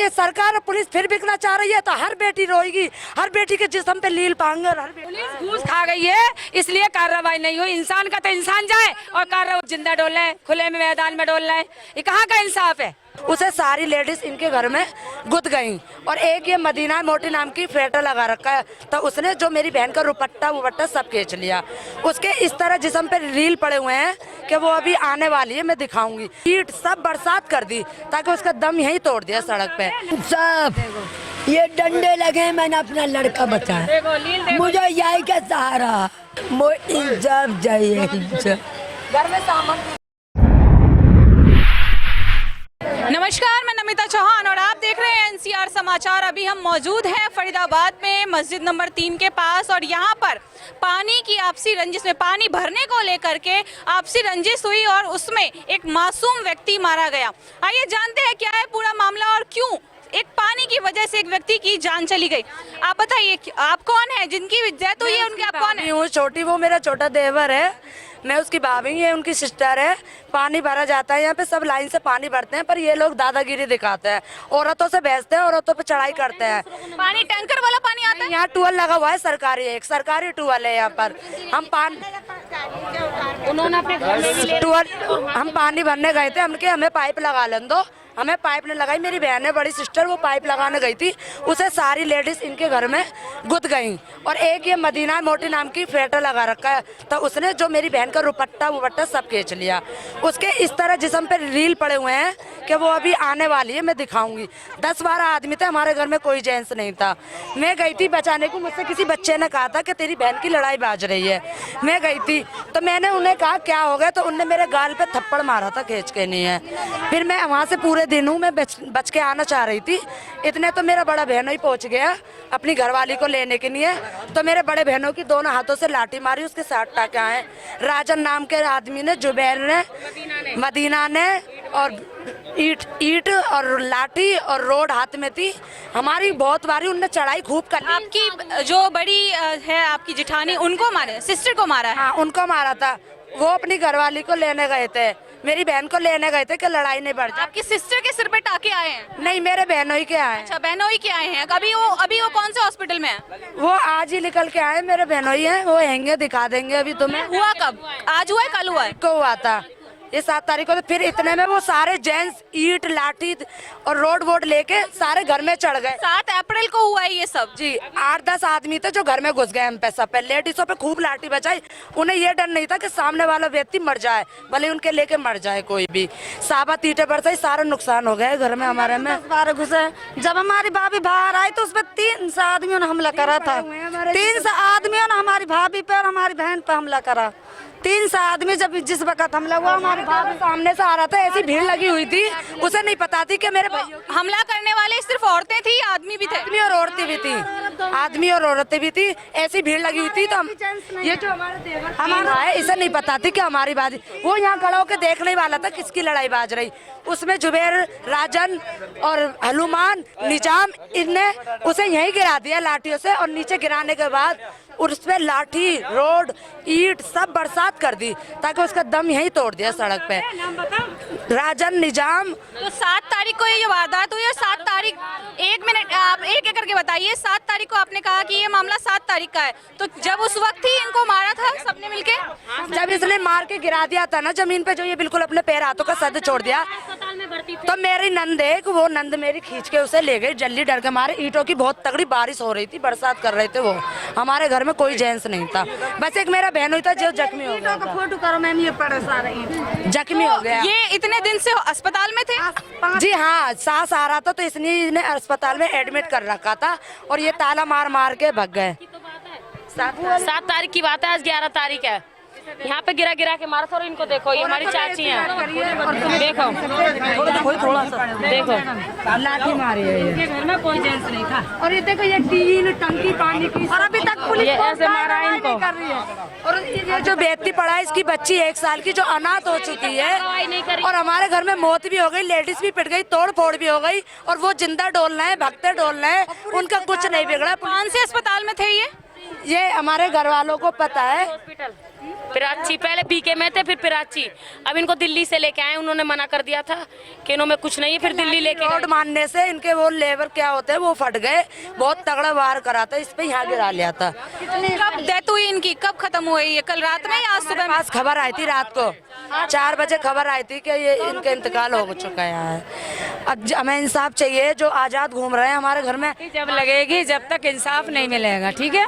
ये सरकार पुलिस फिर बिकना चाह रही है तो हर बेटी रोएगी, हर बेटी के जिस्म पे लील पाएंगे। पुलिस घूस खा गई है इसलिए कार्रवाई नहीं हुई। इंसान का तो इंसान जाए और कार्रवाई जिंदा डोल रहे हैं, खुले में मैदान में डोल रहे हैं, ये कहाँ का इंसाफ है। उसे सारी लेडीज इनके घर में गुद गई और एक ये मदीना मोटी नाम की फेटा लगा रखा है, तो उसने जो मेरी बहन का दुपट्टा सब खींच लिया। उसके इस तरह जिस्म पे रील पड़े हुए हैं कि वो अभी आने वाली है, मैं दिखाऊंगी। ईंट सब बरसात कर दी ताकि उसका दम यहीं तोड़ दिया सड़क पे। सब ये डंडे लगे, मैंने अपना लड़का बचाया, मुझे यही का सहारा। जब जाइए घर में सामान। नमस्कार, मैं नमिता चौहान और आप देख रहे हैं एनसीआर समाचार। अभी हम मौजूद हैं फरीदाबाद में मस्जिद नंबर 3 के पास और यहाँ पर पानी की आपसी रंजिश में पानी भरने को लेकर के आपसी रंजिश हुई और उसमें एक मासूम व्यक्ति मारा गया। आइए जानते हैं क्या है पूरा मामला और क्यों एक पानी की वजह से एक व्यक्ति की जान चली गई। आप बताइए, आप कौन है जिनकी डेथ हुई है? उनके आप कौन है? छोटी, वो मेरा छोटा देवर है, मैं उसकी भाभी है, उनकी सिस्टर है। पानी भरा जाता है यहाँ पे, सब लाइन से पानी भरते हैं, पर ये लोग दादागिरी दिखाते हैं, औरतों से बेचते हैं, औरतों पे चढ़ाई करते हैं। पानी टैंकर वाला पानी आता है? यहाँ टूअल लगा हुआ है सरकारी, एक सरकारी टूअल है यहाँ पर। हम पानी उन्होंने अपने घर में भी ले टूअल हम पानी भरने गए थे, हमने हमें पाइप लगा लें दो, हमें पाइप ने लगाई। मेरी बहन है बड़ी सिस्टर, वो पाइप लगाने गई थी, उसे सारी लेडीज इनके घर में गुद गई और एक ये मदीना मोटी नाम की फेटा लगा रखा है, तो उसने जो मेरी बहन का दुपट्टा सब खींच लिया। उसके इस तरह जिस्म पे रील पड़े हुए हैं कि वो अभी आने वाली है, मैं दिखाऊंगी। 10-12 आदमी थे, हमारे घर में कोई जेंट्स नहीं था। मैं गई थी बचाने को, मुझसे किसी बच्चे ने कहा था कि तेरी बहन की लड़ाई बाज रही है। मैं गई थी तो मैंने उन्हें कहा क्या हो गया, तो उनने मेरे गाल पे थप्पड़ मारा था खींच के नहीं है। फिर मैं वहाँ से पूरे दिन हूँ, मैं बच के आना चाह रही थी, इतने तो मेरा बड़ा बहनों ही पहुँच गया अपनी घरवाली को लेने के लिए। तो मेरे बड़े बहनों की दोनों हाथों से लाठी मारी, उसके 60 टाके आए। राजन नाम के आदमी ने, जुबैर ने, मदीना ने, और ईट और लाठी और रोड हाथ में थी। हमारी बहुत बारी उनने चढ़ाई खूब कर ली। आपकी जो बड़ी है आपकी जिठानी, उनको मारे, सिस्टर को मारा है? हाँ, उनको मारा था। वो अपनी घरवाली को लेने गए थे, मेरी बहन को लेने गए थे कि लड़ाई नहीं बढ़ जाए। आपकी सिस्टर के सिर पे टाके आए हैं? नहीं, मेरे बहनों ही के आए। अच्छा, बहनों ही के आए हैं। अभी वो कौन से हॉस्पिटल में है? वो आज ही निकल के आए, मेरे बहनों ही हैं, वो हैंगे, दिखा देंगे अभी तुम्हें। हुआ कब? आज हुआ है, कल हुआ है? को हुआ था ये 7 तारीख को। तो फिर इतने में वो सारे जेंट्स ईट लाठी और रोड वोड लेके सारे घर में चढ़ गए। 7 अप्रैल को हुआ है ये सब? जी, 8-10 आदमी थे जो घर में घुस गए हम पे। सब पे लेडीजों पे खूब लाठी बचाई। उन्हें ये डर नहीं था कि सामने वाला व्यक्ति मर जाए, भले उनके लेके मर जाए कोई भी। साबत ईंटें बरसाई, सारा नुकसान हो गया घर में हमारे में। 10-12 घुसे। जब हमारी भाभी बाहर आई तो उसपे 3 आदमियों ने हमला करा था। 3 आदमियों ने हमारी भाभी पे और हमारी बहन पे हमला करा। 3 आदमी जब जिस वक्त हमला हुआ, हमारी भाभी सामने से आ रहा था, ऐसी भीड़ लगी हुई थी, उसे नहीं पता थी कि मेरे भाई। हमला करने वाले सिर्फ औरतें थी, आदमी भी थे? आदमी और औरतें भी थी, आदमी और औरतें भी थी। ऐसी भीड़ लगी हुई थी। तो ये जो हमारे देवर हमारा है, इसे नहीं पता थी कि हमारी बात। वो यहाँ खड़ा होकर देखने ही वाला था किसकी लड़ाई बाज रही। उसमें जुबैर, राजन और हनुमान, निजाम, इनने उसे यहीं गिरा दिया लाठियों से। और नीचे गिराने के बाद उस पे लाठी, रोड, ईट सब बरसात कर दी ताकि उसका दम यहीं तोड़ दिया सड़क पे। राजन, निजाम। तो 7 तारीख को ये वारदात हुई और 7 तारीख, 1 मिनट आप एक एक करके बताइए। 7 तारीख को आपने कहा कि ये मामला 7 तारीख का है, तो जब उस वक्त ही इनको मारा था सबने मिलके? जब इसने मार के गिरा दिया था ना जमीन पे, जो ये बिल्कुल अपने पैर हाथों का सद छोड़ दिया, तो मेरी नंद एक, वो नंद मेरी खींच के उसे ले गई जल्दी, डर के मारे। ईंटों की बहुत तगड़ी बारिश हो रही थी, बरसात कर रहे थे वो। हमारे घर में कोई जेंट्स नहीं था, बस एक मेरा बहन हुई था जो जख्मी हो गया। फोटो करो मैम, ये पड़े सारे जख्मी हो गया। ये इतने दिन से अस्पताल में थे? जी हाँ, सांस आ रहा था तो इसने अस्पताल में एडमिट कर रखा था और ये ताला मार मार के भाग गए। 7 तारीख की बात है, आज 11 तारीख है। यहाँ पे गिरा के मारा था। और इनको देखो, ये हमारी चाची हैं, देखो थोड़ा सा देखो, लाठी मारी है। इनके घर में कोई जेंट्स नहीं था। और ये देखो, ये 3 टंकी पानी की, और अभी तक पुलिस ये ऐसे मारा है इनको। कर रही है। और ये जो व्यक्ति पड़ा है, इसकी बच्ची 1 साल की जो अनाथ हो चुकी है, और हमारे घर में मौत भी हो गई, लेडीज भी पिट गई, तोड़ फोड़ भी हो गई, और वो जिंदा डोल रहे हैं, भगते डोल रहे हैं, उनका कुछ नहीं बिगड़ा। कौन से अस्पताल में थे ये? ये हमारे घर वालों को पता है। पिराची पहले बीके में थे, फिर पिराची, अब इनको दिल्ली से लेके आए। उन्होंने मना कर दिया था कि इनों में कुछ नहीं है, फिर दिल्ली लेके रोड मानने से इनके वो लेबर क्या होते हैं वो फट गए, बहुत तगड़ा वार करा था, इस पे यहाँ गिरा लिया था। कब डेथ हुई इनकी, कब खत्म हुई ये, कल रात में या आज सुबह में? पास खबर आई थी रात को 4 बजे खबर आई थी कि ये इनका इंतकाल हो चुका है यहाँ। अब हमें इंसाफ चाहिए, जो आजाद घूम रहे हैं हमारे घर में, जब लगेगी, जब तक इंसाफ नहीं मिलेगा, ठीक है,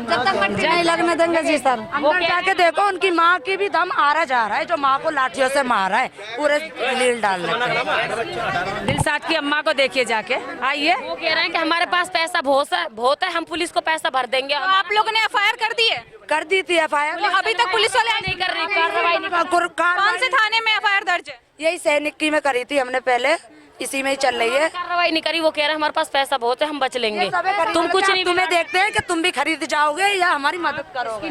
जब तक मट्टी नहीं लगने देंगे जी सर। अंदर जाके देखो उनकी माँ की भी दम आ रहा जा रहा है, जो माँ को लाठियों से मारा है, पूरे लील डाल रहे। दिलशाद की अम्मा को देखिए जाके, आइए। वो कह रहे हैं कि हमारे पास पैसा बहुत है, हम पुलिस को पैसा भर देंगे। तो आप लोगों ने एफआईआर कर दी है? कर दी थी FIR, अभी तक पुलिस वाले नहीं कर रही कार्रवाई, नहीं कौन से थाने में एफआईआर दर्ज है? यही सैनिक की में करी थी हमने पहले, इसी में ही चल रही है। कार्रवाई नहीं करी। वो कह रहे हैं हमारे पास पैसा बहुत है, हम बच लेंगे। तुम कुछ नहीं, तुम्हें देखते हैं कि तुम भी खरीद जाओगे या हमारी मदद करोगे।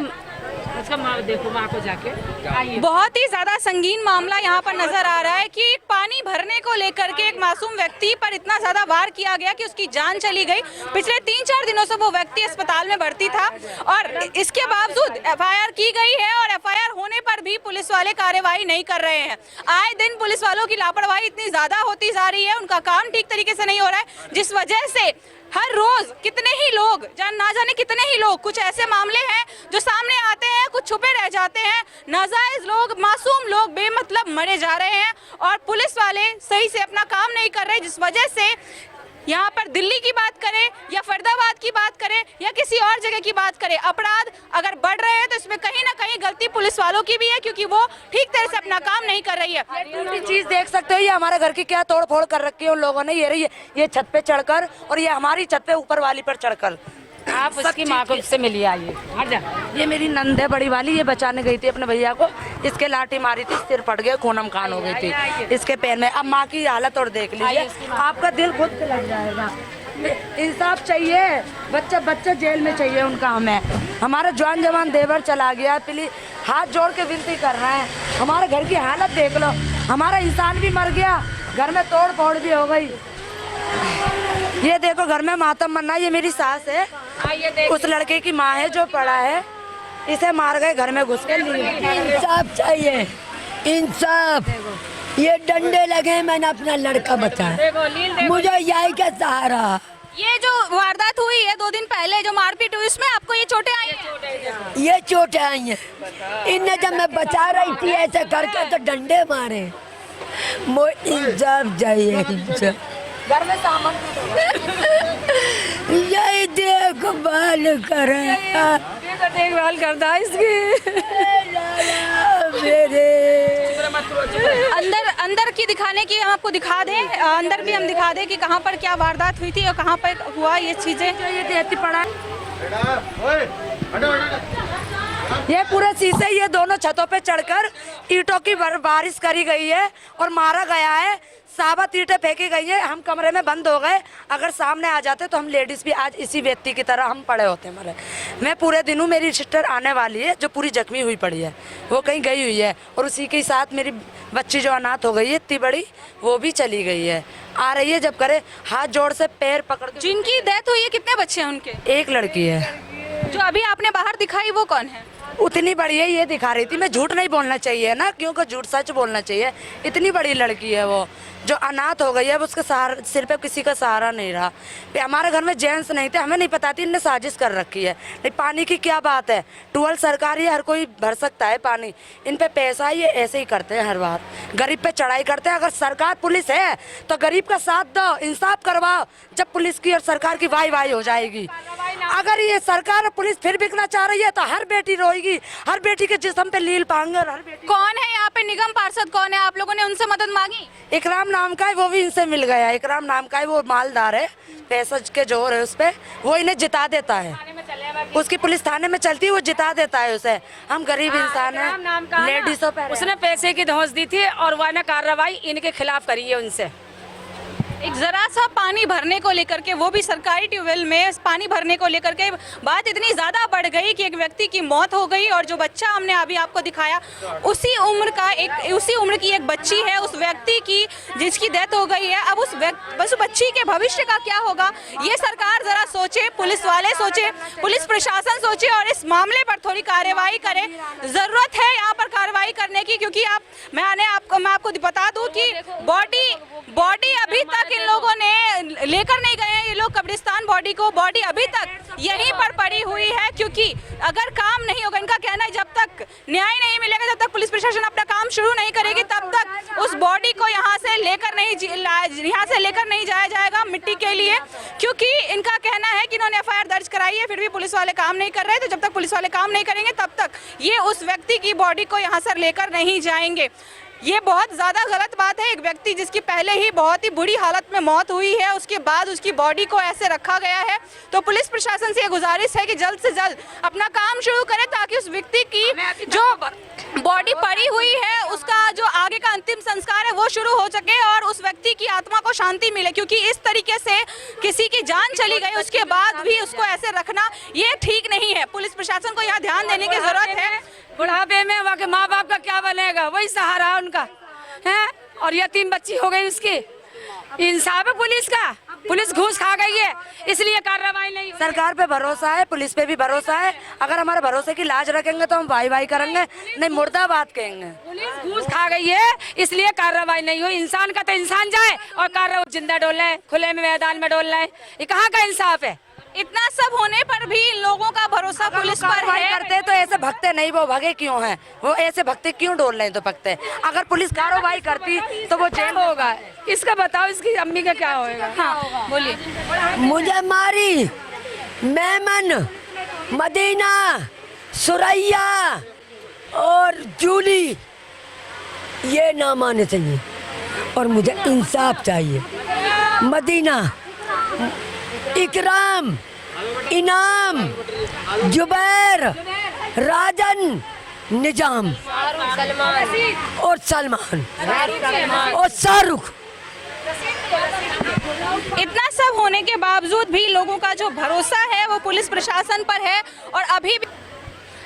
उसका माँ देखो, माँ को जाके, आइए। बहुत ही ज्यादा संगीन मामला यहाँ पर नजर आ रहा है कि पानी भरने को लेकर के एक मासूम व्यक्ति पर इतना ज्यादा वार किया गया कि उसकी जान चली गई। पिछले 3-4 दिनों से वो व्यक्ति अस्पताल में भर्ती था और इसके बावजूद एफआईआर की गई है और एफआईआर होने पर भी पुलिस वाले कार्रवाई नहीं कर रहे हैं। आए दिन पुलिस वालों की लापरवाही इतनी ज्यादा होती जा रही है, उनका काम ठीक तरीके से नहीं हो रहा है, जिस वजह से हर रोज कितने ही लोग, ना जाने कितने ही लोग, कुछ ऐसे मामले हैं जो सामने आते हैं, कुछ छुपे रह जाते हैं, नाजायज लोग, मासूम लोग बेमतलब मरे जा रहे हैं और पुलिस वाले सही से अपना काम नहीं कर रहे, जिस वजह से यहाँ पर दिल्ली की बात करें या फरीदाबाद की बात करें या किसी और जगह की बात करें, अपराध अगर बढ़ रहे हैं तो इसमें कहीं ना कहीं गलती पुलिस वालों की भी है, क्योंकि वो ठीक तरह से अपना काम नहीं कर रही है। दूसरी चीज देख सकते हो, ये हमारे घर की क्या तोड़ फोड़ कर रखी है उन लोगों ने, ये रही ये छत पे चढ़कर और ये हमारी छत पे ऊपर वाली पर चढ़कर। आप उसकी माँ को से मिलिए, आइए, हट जा। ये मेरी नंद है बड़ी वाली, ये बचाने गई थी अपने भैया को, इसके लाठी मारी थी, सिर फट गया, खूनम खान हो गई थी इसके पैर में। अब माँ की हालत और देख लीजिए, आपका दिल खुद से लग जाएगा। इंसाफ चाहिए, बच्चा जेल में चाहिए उनका। हमें हमारा जवान देवर चला गया, प्लीज हाथ जोड़ के विनती कर रहे हैं, हमारे घर की हालत देख लो, हमारा इंसान भी मर गया, घर में तोड़ फोड़ भी हो गई। ये देखो घर में मातम मन्ना, ये मेरी सास है, उस लड़के की माँ है जो पड़ा है, इसे मार गए घर में घुस के। इंसाफ चाहिए, इंसाफ। ये डंडे लगे, मैंने अपना लड़का बचाया, मुझे यही का सहारा। ये जो वारदात हुई है 2 दिन पहले, जो मारपीट हुई, उसमें आपको ये चोटें आई हैं? ये चोटें आई हैं, इनने जब मैं बचा रही थी ऐसे करके तो डंडे मारे। मुझे इंसाफ चाहिए, इंसाफ। घर में सामान यही देखभाल करे, देखभाल करता है इसकी। मेरे अंदर की दिखाने की हम आपको दिखा दें, अंदर भी हम दिखा दें कि कहाँ पर क्या वारदात हुई थी और कहाँ पर हुआ ये चीजें। ये देती पड़ा, ये पूरे शीशे, ये दोनों छतों पे चढ़कर ईंटों की बारिश करी गई है और मारा गया है, साबुत ईंटें फेंकी गई है। हम कमरे में बंद हो गए, अगर सामने आ जाते तो हम लेडीज भी आज इसी व्यक्ति की तरह हम पड़े होते मरे। मैं पूरे दिनों, मेरी सिस्टर आने वाली है जो पूरी जख्मी हुई पड़ी है, वो कहीं गई हुई है, और उसी के साथ मेरी बच्ची जो अनाथ हो गई है इतनी बड़ी, वो भी चली गई है। आ रही है जब करे हाथ जोड़ से पैर पकड़ के। जिनकी डेथ हुई है कितने बच्चे हैं उनके? एक लड़की है। जो अभी आपने बाहर दिखाई वो कौन है? उतनी बड़ी है, ये दिखा रही थी। मैं झूठ नहीं बोलना चाहिए ना, क्योंकि झूठ सच बोलना चाहिए। इतनी बड़ी लड़की है वो, जो अनाथ हो गई है, उसके सिर पे किसी का सहारा नहीं रहा। हमारे घर में जेंट्स नहीं थे, हमें नहीं पता थी इनने साजिश कर रखी है। नहीं, पानी की क्या बात है, ट्यूबवेल सरकारी है, हर कोई भर सकता है पानी, इन पे पैसा ये ऐसे ही करते हैं हर बार, गरीब पे चढ़ाई करते हैं। अगर सरकार पुलिस है तो गरीब का साथ दो, इंसाफ करवाओ, जब पुलिस की और सरकार की वाई हो जाएगी। अगर ये सरकार और पुलिस फिर बिकना चाह रही है तो हर बेटी रोएगी, हर बेटी के जिस्म पे लील पाएंगे। हर बेटी कौन है यहाँ पे निगम पार्षद कौन है? आप लोगों ने उनसे मदद मांगी? इकराम नाम का है, वो भी इनसे मिल गया। इकराम नाम का है, वो मालदार है, पैसा के जोर है उस पे, वो इन्हें जिता देता है। उसकी पुलिस थाने में चलती है, वो जिता देता है उसे। हम गरीब इंसान हैं, लेडीजों पे उसने पैसे की धौंस दी थी और वह ने कार्रवाई इनके खिलाफ करी है उनसे। एक जरा सा पानी भरने को लेकर के, वो भी सरकारी ट्यूबवेल में पानी भरने को लेकर के बात इतनी ज्यादा बढ़ गई कि एक व्यक्ति की मौत हो गई। और जो बच्चा हमने अभी आपको दिखाया उसी उम्र की एक बच्ची है, उस व्यक्ति की जिसकी डेथ हो गई है। अब उस बच्ची के भविष्य का क्या होगा, ये सरकार जरा सोचे, पुलिस वाले सोचे, पुलिस प्रशासन सोचे और इस मामले पर थोड़ी कार्रवाई करे। जरूरत है यहाँ पर कार्रवाई करने की, क्योंकि मैं आपको बता दूं कि बॉडी अभी तक इन लोगों ने लेकर नहीं गए हैं, ये लोग कब्रिस्तान बॉडी अभी तक यहीं पर पड़ी हुई है। क्योंकि अगर काम नहीं होगा, इनका कहना है जब तक न्याय नहीं मिलेगा, जब तक पुलिस प्रशासन अपना काम शुरू नहीं करेगी, तब तक उस बॉडी को यहाँ से लेकर नहीं जाया जाएगा मिट्टी के लिए। क्योंकि इनका कहना है कि इन्होंने एफआईआर दर्ज कराई है, फिर भी पुलिस वाले काम नहीं कर रहे, तो जब तक पुलिस वाले काम नहीं करेंगे तब तक ये उस व्यक्ति की बॉडी को यहाँ से लेकर नहीं जाएंगे। ये बहुत ज़्यादा गलत बात है। एक व्यक्ति जिसकी पहले ही बहुत ही बुरी हालत में मौत हुई है, उसके बाद उसकी बॉडी को ऐसे रखा गया है। तो पुलिस प्रशासन से ये गुजारिश है कि जल्द से जल्द अपना काम शुरू करे, ताकि उस व्यक्ति की जो बॉडी पड़ी हुई है उसका जो आगे का अंतिम संस्कार है वो शुरू हो सके और उस व्यक्ति की आत्मा को शांति मिले। क्योंकि इस तरीके से किसी की जान चली गई उसके बाद भी उसको ऐसे रखना ये ठीक नहीं है। पुलिस प्रशासन को यहाँ ध्यान देने की जरूरत है। बुढ़ापे में वहाँ के माँ बाप का क्या बनेगा, वही सहारा है उनका है। और यतीम बच्ची हो गई उसकी। इंसाफ है पुलिस का, पुलिस घूस खा गई है, इसलिए कार्रवाई नहीं। सरकार पे भरोसा है, पुलिस पे भी भरोसा है। अगर हमारे भरोसे की लाज रखेंगे तो हम भाई करेंगे, नहीं मुर्दाबाद कहेंगे। पुलिस घूस खा गई है, इसलिए कार्रवाई नहीं हुई। इंसान का तो इंसान जाए और कार्रवाई जिंदा डोल रहे, खुले में मैदान में डोल रहे, ये कहाँ का इंसाफ है। इतना सब होने पर भी इन लोगों का भरोसा पुलिस पर है। करते तो ऐसे भगते नहीं, वो भगे क्यों हैं, वो ऐसे भगते क्यों डोल रहे हैं तो भगते। अगर पुलिस कार्रवाई करती तो वो जेल होगा। इसका बताओ, इसकी अम्मी का क्या होएगा। हाँ बोलिए। मुझे मारी मेमन, मदीना, सुरैया और जूली ये नाम आने चाहिए और मुझे इंसाफ चाहिए। मदीना, इकराम, इनाम, जुबैर, राजन, निजाम और सलमान और शाहरुख। इतना सब होने के बावजूद भी लोगों का जो भरोसा है वो पुलिस प्रशासन पर है। और अभी भी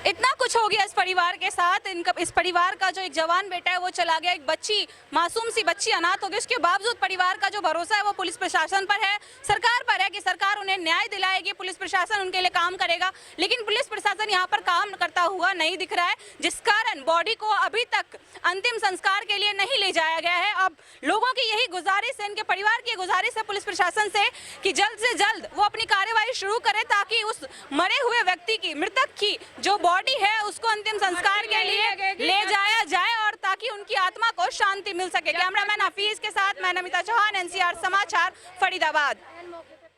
इतना कुछ हो गया इस परिवार के साथ। इस परिवार का जो एक जवान बेटा है वो चला गया, एक बच्ची, मासूम सी बच्ची अनाथ हो गई। उसके बावजूद परिवार का जो भरोसा है वो पुलिस प्रशासन पर है, सरकार पर है कि सरकार उन्हें न्याय दिलाएगी, पुलिस प्रशासन उनके लिए काम करेगा। लेकिन पुलिस प्रशासन यहाँ पर काम करता हुआ नहीं दिख रहा है, जिस कारण बॉडी को अभी तक अंतिम संस्कार के लिए नहीं ले जाया गया है। अब लोगों की यही गुजारिश है, इनके परिवार की गुजारिश है पुलिस प्रशासन से कि जल्द से जल्द वो अपनी कार्यवाही शुरू करे, ताकि उस मरे हुए व्यक्ति की, मृतक की जो बॉडी है उसको अंतिम संस्कार के लिए ले जाया जाए और ताकि उनकी आत्मा को शांति मिल सके। कैमरामैन हफीज के साथ मैं नमिता चौहान, NCR समाचार, फरीदाबाद।